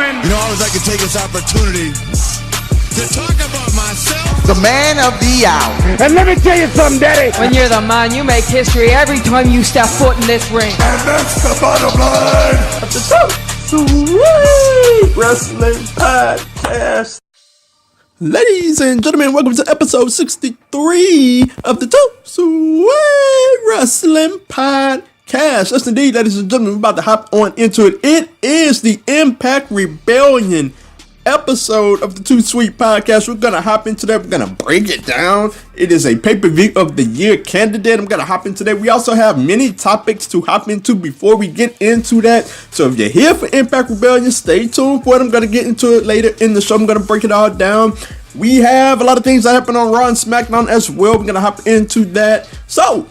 friend. You know, I always like to take this opportunity to talk about myself. The man of the hour. And let me tell you something, Daddy. When you're the man, you make history every time you step foot in this ring. And that's the bottom line. Wrestling Podcast. Ladies and gentlemen, welcome to episode 63 of the Too Sweet Wrestling Podcast. Yes, indeed, ladies and gentlemen, we're about to hop on into it. It is the Impact Rebellion episode of the Too Sweet Podcast. We're going to hop into that. We're going to break it down. It is a pay-per-view of the year candidate. I'm going to hop into that. We also have many topics to hop into before we get into that. So if you're here for Impact Rebellion, stay tuned for it. I'm going to get into it later in the show. I'm going to break it all down. We have a lot of things that happen on Raw and SmackDown as well. We're going to hop into that. So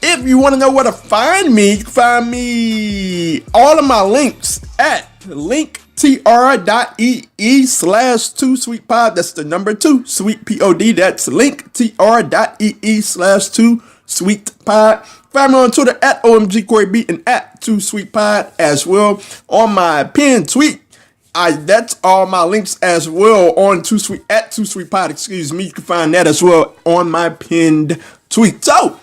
if you want to know where to find me, you can find me all of my links at linktr.ee/2sweetpod. That's the number 2 sweet pod. That's linktr.ee/2sweetpod. Find me on Twitter at OMGCoreyB and at 2sweetpod as well. On my pinned tweet, that's all my links as well on at 2sweetpod. Excuse me. You can find that as well on my pinned tweet. So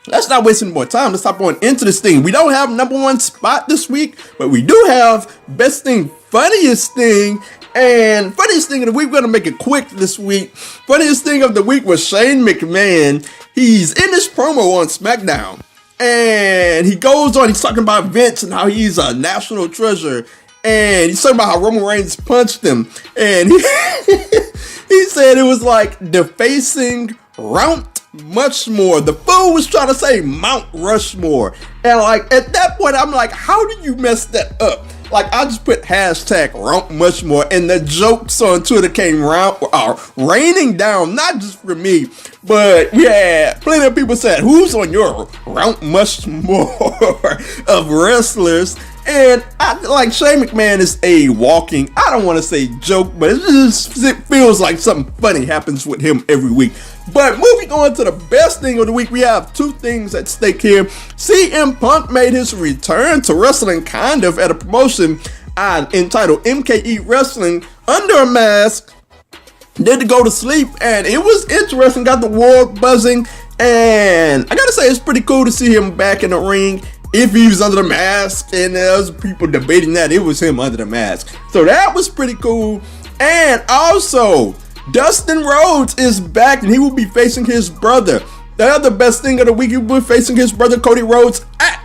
let's not waste any more time. Let's hop on into this thing. We don't have number one spot this week, but we do have best thing, funniest thing, and funniest thing of the week. We're going to make it quick this week. Funniest thing of the week was Shane McMahon. He's in this promo on SmackDown, and he goes on, he's talking about Vince and how he's a national treasure, and he's talking about how Roman Reigns punched him, and he said it was like defacing Mount Rushmore. The fool was trying to say Mount Rushmore. And like at that point, I'm like, how do you mess that up? Like I just put hashtag Mount Rushmore and the jokes on Twitter came raining down, not just for me, but yeah, plenty of people said, who's on your Mount Rushmore of wrestlers? And like Shane McMahon is a walking, I don't want to say joke, but it feels like something funny happens with him every week. But moving on to the best thing of the week, we have two things at stake here. CM Punk made his return to wrestling kind of at a promotion entitled MKE Wrestling under a mask. Did to go to sleep, and it was interesting, got the world buzzing, and I gotta say it's pretty cool to see him back in the ring. If he was under the mask, and there was people debating that it was him under the mask. So that was pretty cool. And also, Dustin Rhodes is back, and he will be facing his brother. The other best thing of the week, he will be facing his brother Cody Rhodes at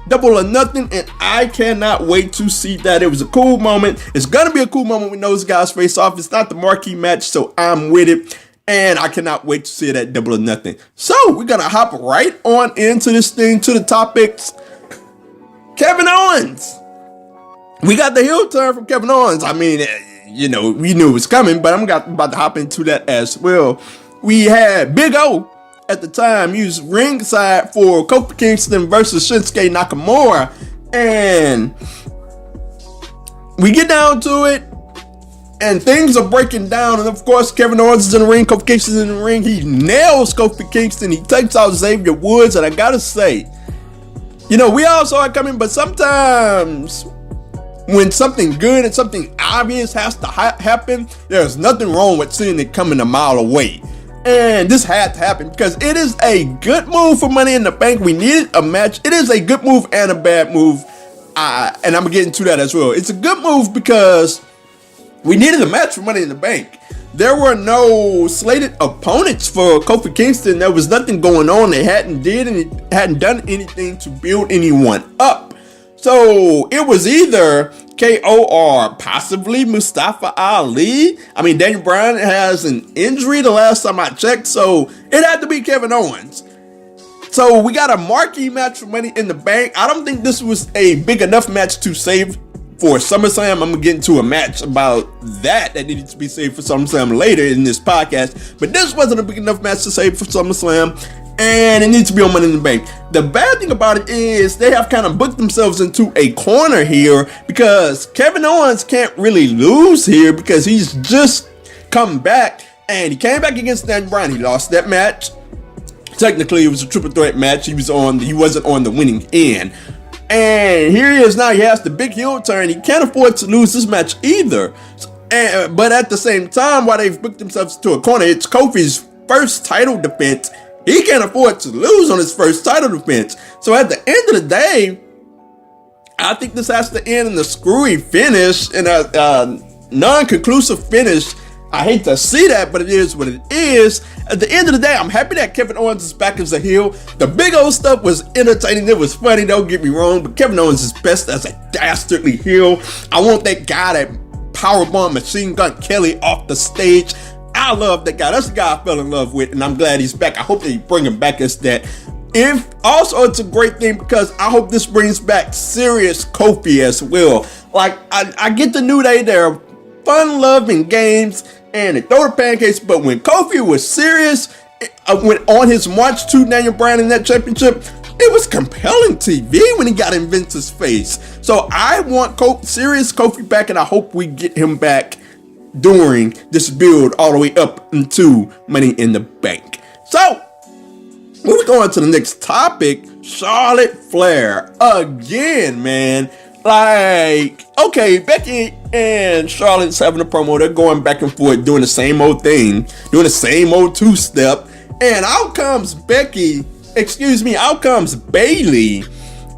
Double or Nothing, and I cannot wait to see that. It was a cool moment. It's gonna be a cool moment when those guys face off. It's not the marquee match, so I'm with it. And I cannot wait to see it at Double or Nothing. So we're gonna hop right on into this thing, to the topics. Kevin Owens. We got the heel turn from Kevin Owens. I mean, you know, we knew it was coming, but I'm about to hop into that as well. We had Big O at the time. He was ringside for Kofi Kingston versus Shinsuke Nakamura. And we get down to it, and things are breaking down. And of course, Kevin Owens is in the ring. Kofi Kingston is in the ring. He nails Kofi Kingston. He takes out Xavier Woods. And I gotta say, you know, we all saw it coming, but sometimes when something good and something obvious has to happen, there's nothing wrong with seeing it coming a mile away. And this had to happen because it is a good move for Money in the Bank. We needed a match. It is a good move and a bad move. And I'm going to get into that as well. It's a good move because we needed a match for Money in the Bank. There were no slated opponents for Kofi Kingston. There was nothing going on. They hadn't done anything to build anyone up. So it was either KO or possibly Mustafa Ali. I mean, Daniel Bryan has an injury the last time I checked, so it had to be Kevin Owens. So we got a marquee match for Money in the Bank. I don't think this was a big enough match to save for SummerSlam. I'm going to get into a match about that needed to be saved for SummerSlam later in this podcast. But this wasn't a big enough match to save for SummerSlam. And it needs to be on Money in the Bank. The bad thing about it is they have kind of booked themselves into a corner here because Kevin Owens can't really lose here because he's just come back. And he came back against Daniel Bryan. He lost that match. Technically, it was a triple threat match. He wasn't on the winning end. And here he is now. He has the big heel turn. He can't afford to lose this match either. But at the same time, while they've booked themselves to a corner, it's Kofi's first title defense. He can't afford to lose on his first title defense. So at the end of the day, I think this has to end in a screwy finish, in a non-conclusive finish. I hate to see that, but it is what it is. At the end of the day, I'm happy that Kevin Owens is back as a heel. The big old stuff was entertaining. It was funny, don't get me wrong, but Kevin Owens is best as a dastardly heel. I want that guy that powerbomb Machine Gun Kelly off the stage. I love that guy. That's the guy I fell in love with, and I'm glad he's back. I hope they bring him back as that. Also, it's a great thing because I hope this brings back serious Kofi as well. Like, I get the New Day, they're fun, loving games, and they throw the pancakes, but when Kofi was serious, went on his march to Daniel Bryan in that championship, it was compelling TV when he got in Vince's face. So I want serious Kofi back, and I hope we get him back during this build all the way up into Money in the Bank. So, moving on to the next topic, Charlotte Flair. Again, man. Like, okay, Becky and Charlotte's having a promo. They're going back and forth, doing the same old thing, doing the same old two-step. And out comes Bayley.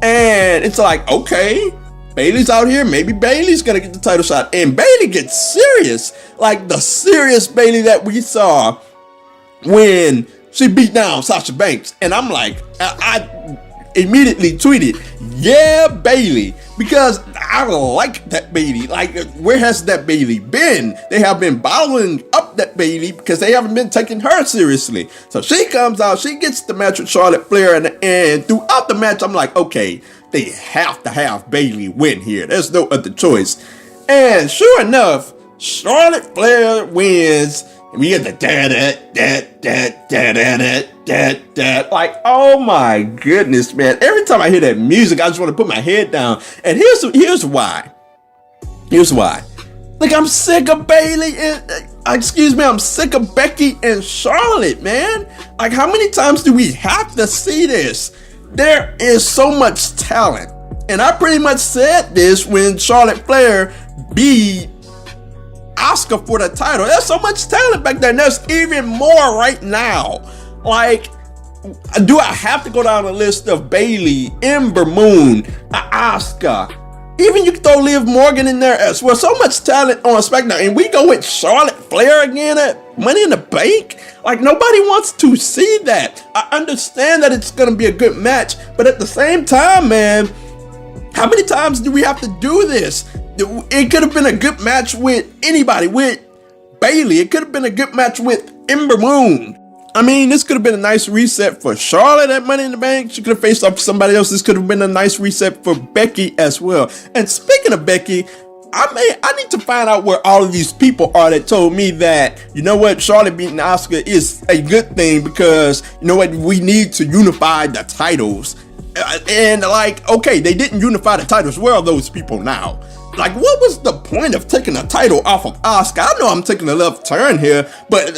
And it's like, okay, Bayley's out here. Maybe Bayley's going to get the title shot. And Bayley gets serious. Like the serious Bayley that we saw when she beat down Sasha Banks. And I'm like, I immediately tweeted, yeah, Bayley, because I like that Bayley. Like, where has that Bayley been? They have been bottling up that Bayley because they haven't been taking her seriously. So she comes out, she gets the match with Charlotte Flair, and throughout the match, I'm like, okay, they have to have Bayley win here. There's no other choice. And sure enough, Charlotte Flair wins. And we get the like, oh my goodness, man. Every time I hear that music, I just want to put my head down. And here's why. Like, I'm sick of Bayley and, I'm sick of Becky and Charlotte, man. Like, how many times do we have to see this? There is so much talent. And I pretty much said this when Charlotte Flair beat Asuka for the title. There's so much talent back there, and there's even more right now. Like, do I have to go down the list of Bayley, Ember Moon, Asuka? Even you can throw Liv Morgan in there as well. So much talent on SmackDown, and we go with Charlotte Flair again at Money in the Bank. Like, nobody wants to see that. I understand that it's gonna be a good match, but at the same time, man, how many times do we have to do this? It could have been a good match with anybody, with Bayley. It could have been a good match with Ember Moon. I mean, this could have been a nice reset for Charlotte at Money in the Bank. She could have faced off somebody else. This could have been a nice reset for Becky as well. And speaking of Becky, I need to find out where all of these people are that told me that, you know what, Charlotte beating Asuka is a good thing because, you know what, we need to unify the titles. And like, okay, they didn't unify the titles. Where are those people now? Like, what was the point of taking a title off of Asuka? I know I'm taking a left turn here, but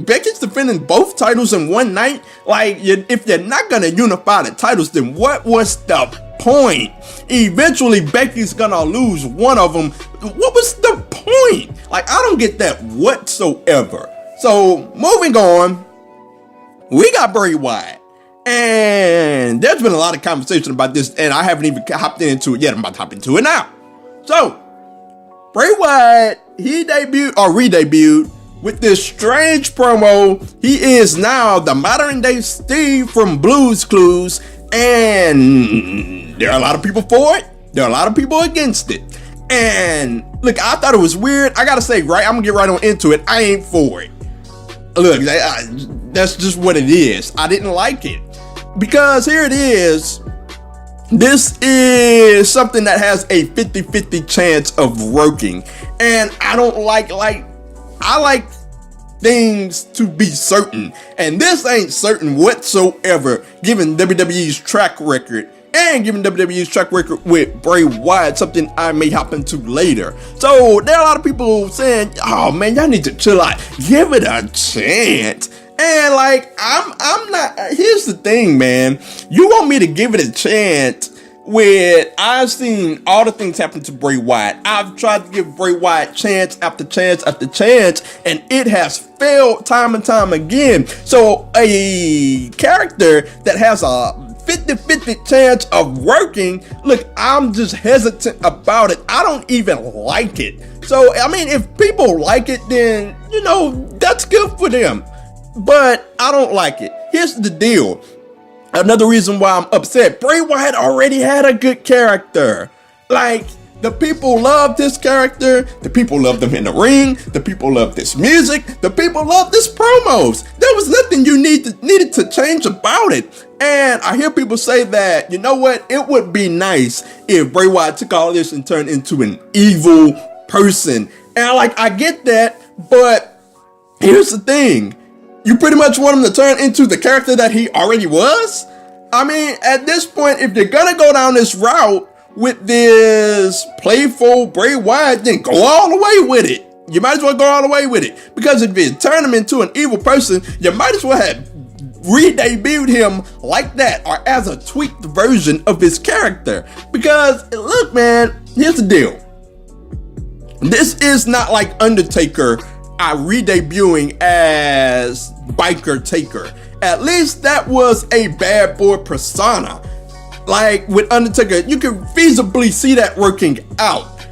Becky's defending both titles in one night. Like, if you're not gonna unify the titles, then what was the point? Eventually, Becky's gonna lose one of them. What was the point? Like, I don't get that whatsoever. So, moving on, we got Bray Wyatt. And there's been a lot of conversation about this, and I haven't even hopped into it yet. I'm about to hop into it now. So, Bray Wyatt, he re-debuted with this strange promo. He is now the modern day Steve from Blue's Clues, and there are a lot of people for it. There are a lot of people against it. And look, I thought it was weird. I gotta say, right, I'm gonna get right on into it. I ain't for it. Look, that's just what it is. I didn't like it because here it is. This is something that has a 50-50 chance of working. And I don't I like things to be certain. And this ain't certain whatsoever, given WWE's track record. And given WWE's track record with Bray Wyatt, something I may hop into later. So there are a lot of people saying, oh man, y'all need to chill out. Give it a chance. And like, I'm not, here's the thing, man. You want me to give it a chance I've seen all the things happen to Bray Wyatt. I've tried to give Bray Wyatt chance after chance after chance, and it has failed time and time again. So a character that has a 50-50 chance of working, look, I'm just hesitant about it. I don't even like it. So, I mean, if people like it, then, that's good for them. But I don't like it. Here's the deal. Another reason why I'm upset. Bray Wyatt already had a good character. Like, the people loved his character. The people loved him in the ring. The people loved his music. The people loved his promos. There was nothing you needed to change about it. And I hear people say that, you know what? It would be nice if Bray Wyatt took all this and turned into an evil person. And I get that, but here's the thing. You pretty much want him to turn into the character that he already was? I mean, at this point, if you're gonna go down this route with this playful Bray Wyatt, then go all the way with it. You might as well go all the way with it. Because if you turn him into an evil person, you might as well have re-debuted him like that, or as a tweaked version of his character. Because, look, man, here's the deal. This is not like Undertaker re-debuting as Biker Taker. At least that was a bad boy persona. Like with Undertaker, you can feasibly see that working out.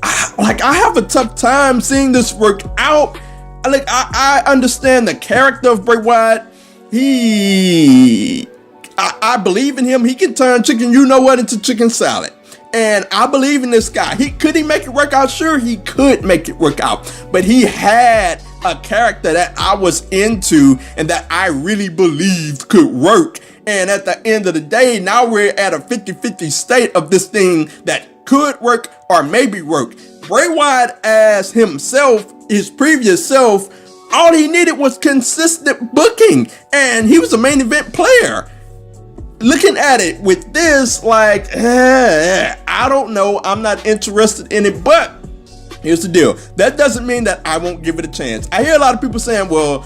I have a tough time seeing this work out. I understand the character of Bray Wyatt. I believe in him. He can turn chicken you-know-what into chicken salad. And I believe in this guy. Could he make it work out? Sure, he could make it work out. But he had a character that I was into and that I really believed could work. And at the end of the day, now we're at a 50-50 state of this thing that could work or maybe work. Bray Wyatt as himself, his previous self, all he needed was consistent booking. And he was a main event player. Looking at it with this, I don't know. I'm not interested in it, but here's the deal. That doesn't mean that I won't give it a chance. I hear a lot of people saying, well,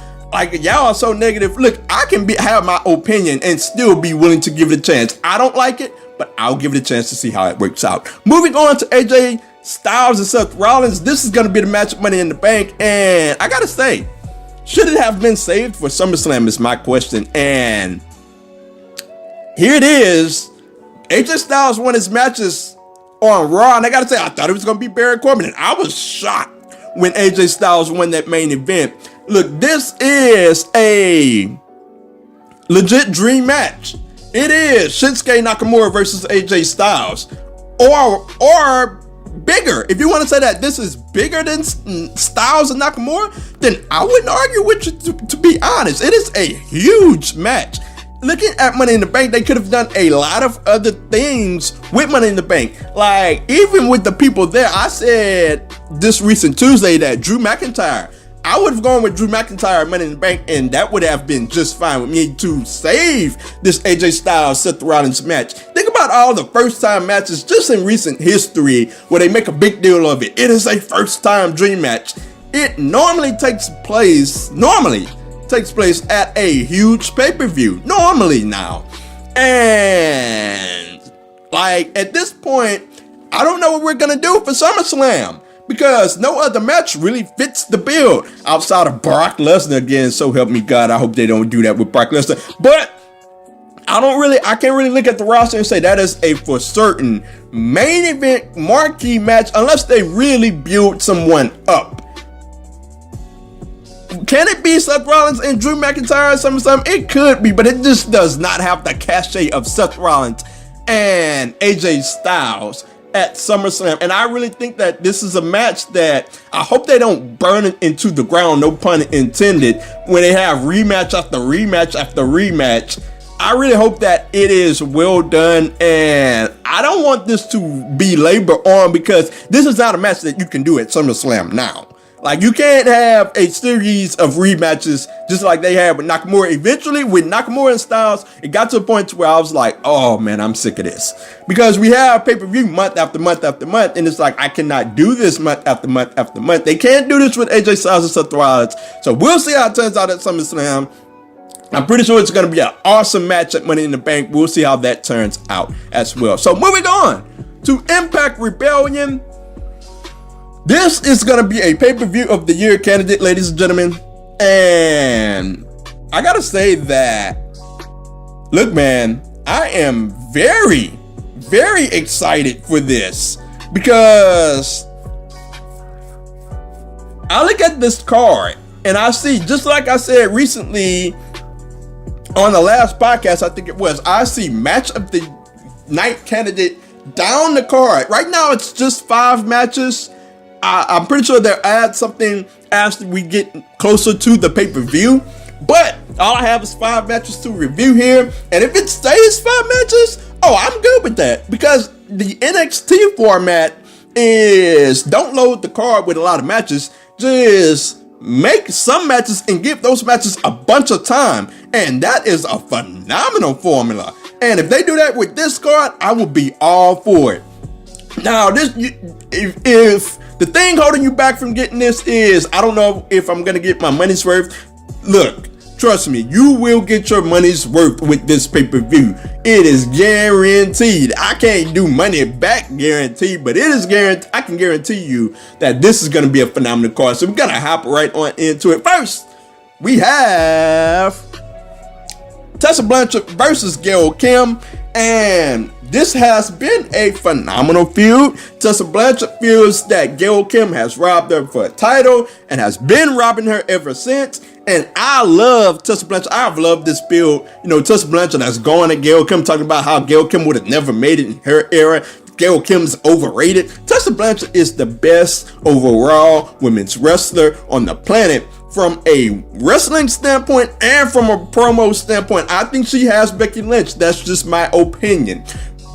y'all are so negative. Look, I can have my opinion and still be willing to give it a chance. I don't like it, but I'll give it a chance to see how it works out. Moving on to AJ Styles and Seth Rollins. This is going to be the match of Money in the Bank. And I got to say, should it have been saved for SummerSlam is my question. And here it is. AJ Styles won his matches on Raw, and I gotta say, I thought it was gonna be Baron Corbin, and I was shocked when AJ Styles won that main event. Look, this is a legit dream match. It is Shinsuke Nakamura versus AJ Styles, or bigger. If you want to say that this is bigger than Styles and Nakamura, then I wouldn't argue with you. To be honest, it is a huge match. Looking at Money in the Bank, they could have done a lot of other things with Money in the Bank. Even with the people there, I said this recent Tuesday that Drew McIntyre, I would have gone with Drew McIntyre at Money in the Bank, and that would have been just fine with me to save this AJ Styles Seth Rollins match. Think about all the first time matches just in recent history where they make a big deal of it. It is a first time dream match. It normally takes place at a huge pay-per-view, normally now. And at this point, I don't know what we're gonna do for SummerSlam, because no other match really fits the bill outside of Brock Lesnar again. So help me God, I hope they don't do that with Brock Lesnar. But I can't really look at the roster and say that is a for certain main event marquee match unless they really build someone up. Can it be Seth Rollins and Drew McIntyre or something? It could be, but it just does not have the cachet of Seth Rollins and AJ Styles at SummerSlam. And I really think that this is a match that I hope they don't burn it into the ground, no pun intended, when they have rematch after rematch after rematch. I really hope that it is well done, and I don't want this to be labor on, because this is not a match that you can do at SummerSlam now. You can't have a series of rematches just like they had with Nakamura. Eventually, with Nakamura and Styles, it got to a point where I was like, oh man, I'm sick of this. Because we have pay-per-view month after month after month, and it's I cannot do this month after month after month. They can't do this with AJ Styles and Seth Rollins. So we'll see how it turns out at SummerSlam. I'm pretty sure it's going to be an awesome match at Money in the Bank. We'll see how that turns out as well. So moving on to Impact Rebellion. This is going to be a pay-per-view of the year candidate, ladies and gentlemen. And I got to say that, look, man, I am very, very excited for this because I look at this card and I see, just like I said recently on the last podcast, I think it was, I see match of the night candidate down the card. Right now, it's just 5 matches. I'm pretty sure they'll add something as we get closer to the pay-per-view. But all I have is 5 matches to review here. And if it stays 5 matches, oh, I'm good with that. Because the NXT format is don't load the card with a lot of matches. Just make some matches and give those matches a bunch of time. And that is a phenomenal formula. And if they do that with this card, I will be all for it. Now, if the thing holding you back from getting this is, I don't know if I'm going to get my money's worth. Look, trust me, you will get your money's worth with this pay-per-view. It is guaranteed. I can't do money back guaranteed, but it is guaranteed. I can guarantee you that this is going to be a phenomenal card. So we're going to hop right on into it. First, we have Tessa Blanchard versus Gail Kim, and this has been a phenomenal feud. Tessa Blanchard feels that Gail Kim has robbed her for a title and has been robbing her ever since. And I love Tessa Blanchard. I've loved this feud. You know, Tessa Blanchard has gone at Gail Kim, talking about how Gail Kim would have never made it in her era. Gail Kim's overrated. Tessa Blanchard is the best overall women's wrestler on the planet. From a wrestling standpoint and from a promo standpoint, I think she has Becky Lynch. That's just my opinion.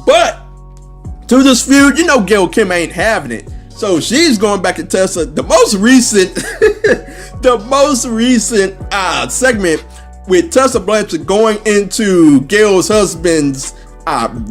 But to this feud, you know Gail Kim ain't having it. So she's going back at Tessa. The most recent segment with Tessa Blanchard going into Gail's husband's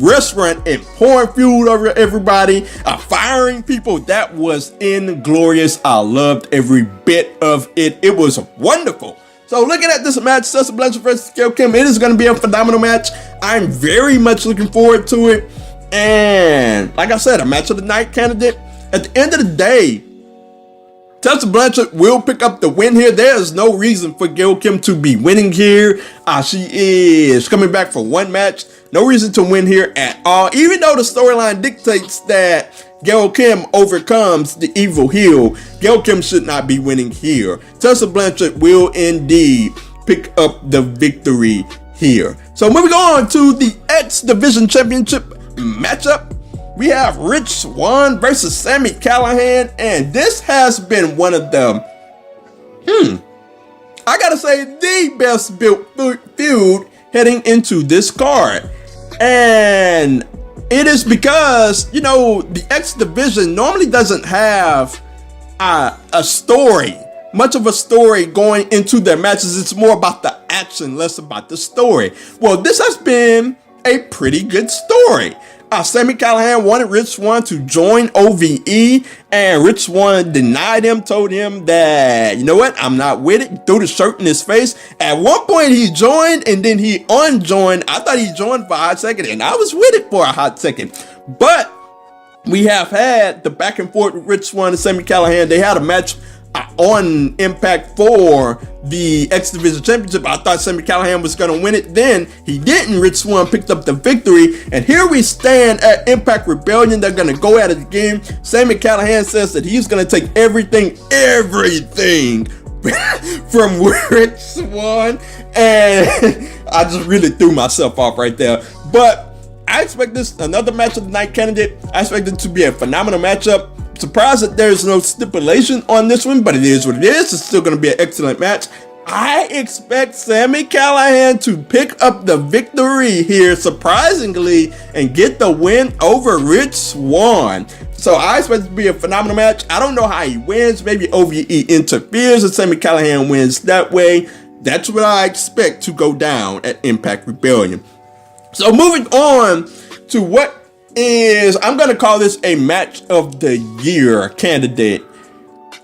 restaurant and pouring food over everybody, firing people. That was inglorious. I loved every bit of it. It was wonderful. So looking at this match, Tessa Blanchard versus Gail Kim, it is going to be a phenomenal match. I'm very much looking forward to it. And like I said, a match of the night candidate. At the end of the day, Tessa Blanchard will pick up the win here. There is no reason for Gail Kim to be winning here. She is coming back for one match. No reason to win here at all. Even though the storyline dictates that Gail Kim overcomes the evil heel, Gail Kim should not be winning here. Tessa Blanchard will indeed pick up the victory here. So moving on to the X Division Championship matchup. We have Rich Swann versus Sami Callihan, and this has been one of the, I gotta say, the best built feud heading into this card. And it is because, you know, the X Division normally doesn't have a story, much of a story going into their matches. It's more about the action, less about the story. Well, this has been a pretty good story. Sami Callihan wanted Rich Swann to join OVE, and Rich Swann denied him, told him that, you know what, I'm not with it, threw the shirt in his face. At one point he joined and then he unjoined. I thought he joined for a hot second, and I was with it for a hot second. But we have had the back and forth with Rich Swann and Sami Callihan. They had a match on Impact for the X Division Championship. I thought Sami Callihan was going to win it. Then he didn't. Rich Swann picked up the victory. And here we stand at Impact Rebellion. They're going to go at it again. Sami Callihan says that he's going to take everything from Rich Swann. And I just really threw myself off right there. But I expect this another match of the night candidate. I expect it to be a phenomenal matchup. Surprised that there's no stipulation on this one, but it is what it is. It's still going to be an excellent match. I expect Sami Callihan to pick up the victory here, surprisingly, and get the win over Rich Swann. So I expect it to be a phenomenal match. I don't know how he wins. Maybe OVE interferes and Sami Callihan wins that way. That's what I expect to go down at Impact Rebellion. So moving on to what I'm going to call this a match of the year candidate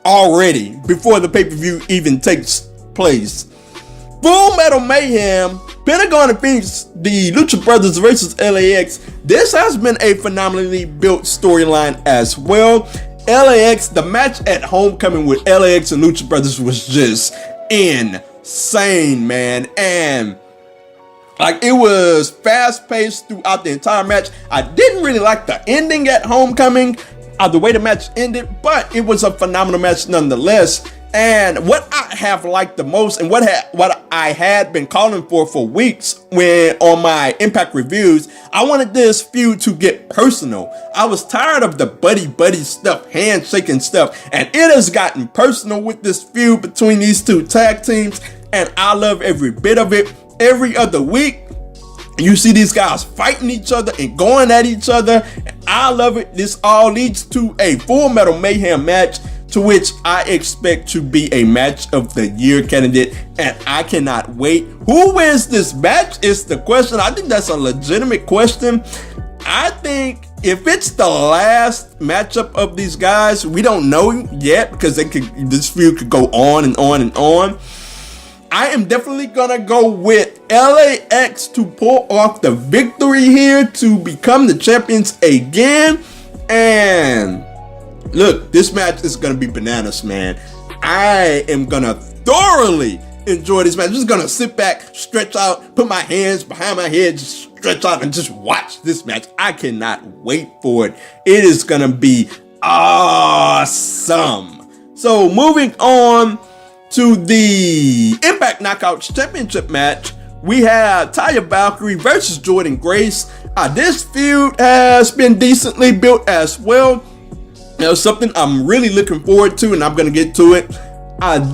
already before the pay-per-view even takes place. Full Metal Mayhem, Pentagon and Phoenix, the Lucha Brothers versus LAX. This has been a phenomenally built storyline as well. LAX, the match at Homecoming with LAX and Lucha Brothers was just insane, man. And like, it was fast-paced throughout the entire match. I didn't really like the ending at Homecoming, the way the match ended, but it was a phenomenal match nonetheless. And what I have liked the most, and what I had been calling for weeks when on my Impact reviews, I wanted this feud to get personal. I was tired of the buddy stuff, handshaking stuff, and it has gotten personal with this feud between these two tag teams, and I love every bit of it. Every other week, you see these guys fighting each other and going at each other, and I love it. This all leads to a Full Metal Mayhem match, to which I expect to be a match of the year candidate, and I cannot wait. Who wins this match is the question. I think that's a legitimate question. I think if it's the last matchup of these guys, we don't know yet, because this feud could go on and on and on. I am definitely gonna go with LAX to pull off the victory here to become the champions again. And look, this match is gonna be bananas, man. I am gonna thoroughly enjoy this match. I'm just gonna sit back, stretch out, put my hands behind my head, just stretch out and just watch this match. I cannot wait for it. It is gonna be awesome. So moving on to the Impact Knockouts Championship match, we have Taya Valkyrie versus Jordynne Grace. This feud has been decently built as well. Now, something I'm really looking forward to, and I'm going to get to it.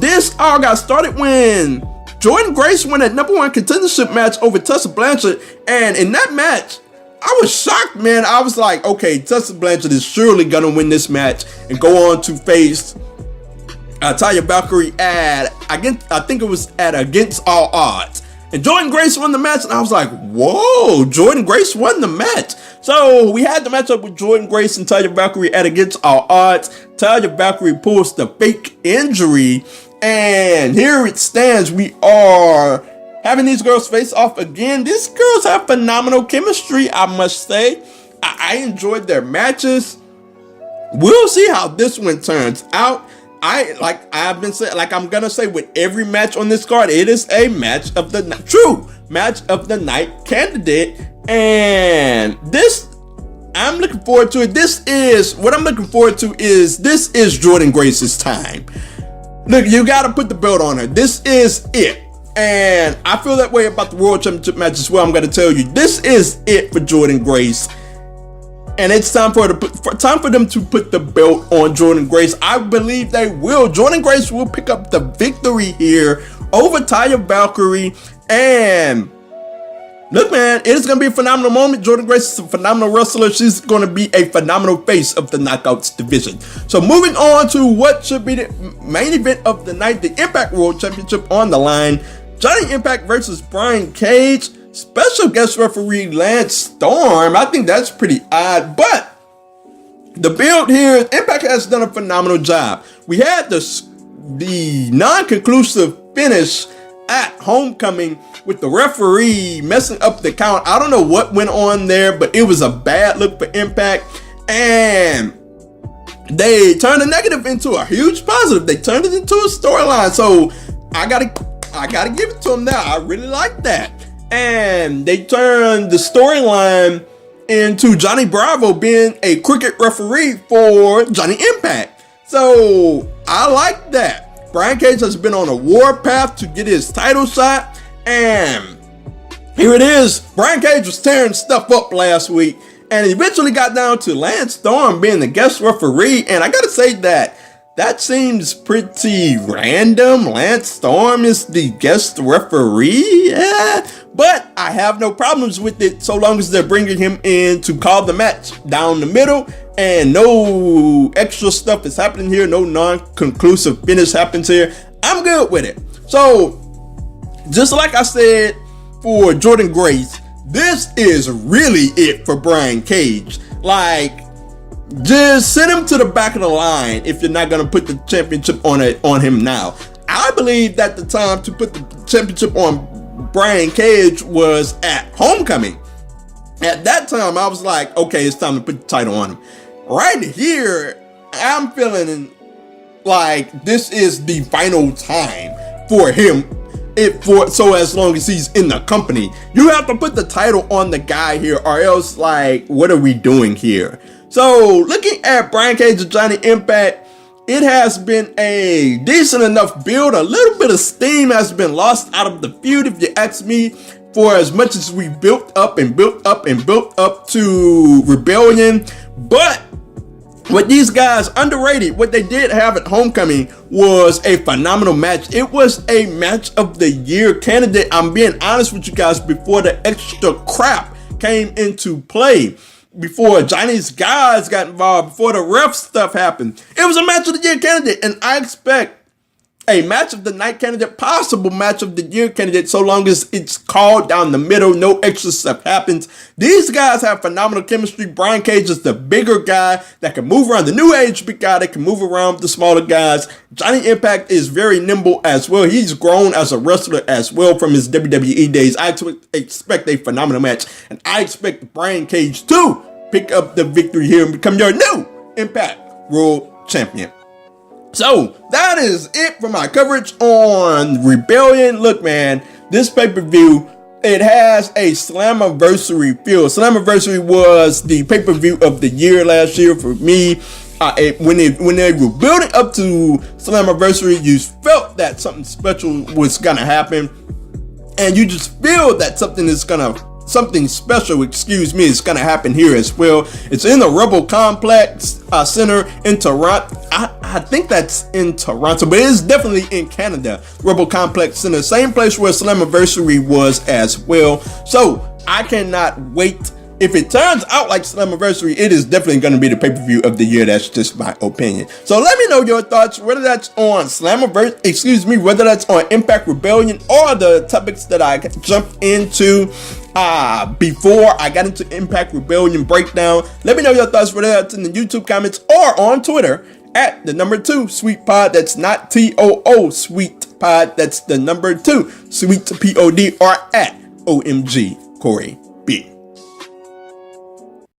This all got started when Jordynne Grace won that #1 contendership match over Tessa Blanchard. And in that match, I was shocked, man. I was like, okay, Tessa Blanchard is surely going to win this match and go on to face Taya Valkyrie Against All Odds. And Jordynne Grace won the match, and I was like, whoa, Jordynne Grace won the match. So we had the matchup with Jordynne Grace and Taya Valkyrie at Against All Odds. Taya Valkyrie pulls the fake injury, and here it stands. We are having these girls face off again. These girls have phenomenal chemistry, I must say. I enjoyed their matches. We'll see how this one turns out. I'm gonna say with every match on this card, it is a match of the night candidate, and I'm looking forward to it. This is Jordynne Grace's time. Look, you gotta put the belt on her. This is it, and I feel that way about the World Championship match as well. I'm gonna tell you, this is it for Jordynne Grace. And it's time for them to put the belt on Jordynne Grace. I believe they will. Jordynne Grace will pick up the victory here over Taya Valkyrie. And look, man, it is going to be a phenomenal moment. Jordynne Grace is a phenomenal wrestler. She's going to be a phenomenal face of the Knockouts division. So moving on to what should be the main event of the night, the Impact World Championship on the line. Johnny Impact versus Brian Cage. Special guest referee Lance Storm. I think that's pretty odd, but the build here, Impact has done a phenomenal job. We had the non-conclusive finish at Homecoming with the referee messing up the count. I don't know what went on there, but it was a bad look for Impact, and they turned a negative into a huge positive. They turned it into a storyline, so I gotta give it to them now. I really like that. And they turned the storyline into Johnny Bravo being a cricket referee for Johnny Impact. So I like that. Brian Cage has been on a war path to get his title shot, and here it is. Brian Cage was tearing stuff up last week, and eventually got down to Lance Storm being the guest referee. And I gotta say that seems pretty random. Lance Storm is the guest referee, yeah, but I have no problems with it so long as they're bringing him in to call the match down the middle, and no extra stuff is happening here. No non-conclusive finish happens here. I'm good with it. So, just like I said for Jordynne Grace, this is really it for Brian Cage. Like, just send him to the back of the line if you're not going to put the championship on him now. I believe that the time to put the championship on Brian Cage was at Homecoming. At that time, I was like, okay, it's time to put the title on him. Right here, I'm feeling like this is the final time for him. So as long as he's in the company, you have to put the title on the guy here, or else, like, what are we doing here? So looking at Brian Cage and Johnny Impact, it has been a decent enough build. A little bit of steam has been lost out of the feud, if you ask me. For as much as we built up and built up and built up to Rebellion, but what these guys underrated, what they did have at Homecoming was a phenomenal match. It was a match of the year candidate. I'm being honest with you guys, before the extra crap came into play, before Johnny's guys got involved, before the ref stuff happened. It was a match of the year candidate, and I expect a match of the night candidate, possible match of the year candidate, so long as it's called down the middle, no extra stuff happens. These guys have phenomenal chemistry. Brian Cage is the bigger guy that can move around, the new age big guy that can move around the smaller guys. Johnny Impact is very nimble as well. He's grown as a wrestler as well from his WWE days. I expect a phenomenal match, and I expect Brian Cage to pick up the victory here and become your new Impact World Champion. So that is it for my coverage on Rebellion. Look, man, this pay-per-view, it has a Slammiversary feel. Slammiversary was the pay-per-view of the year last year for me. When they were building up to Slammiversary, you felt that something special was gonna happen, and you just feel that something special, is gonna happen here as well. It's in the Rebel Complex Center in Toronto. I think that's in Toronto, but it is definitely in Canada. Rebel Complex Center, same place where Slammiversary was as well. So I cannot wait. If it turns out like Slammiversary, it is definitely going to be the pay-per-view of the year. That's just my opinion. So let me know your thoughts, whether that's on whether that's on Impact Rebellion or the topics that I jumped into before I got into Impact Rebellion breakdown. Let me know your thoughts, whether that's in the YouTube comments or on Twitter at the number 2 Sweet Pod. That's not TOO Sweet Pod. That's the number 2 Sweet POD, or at OMG Corey.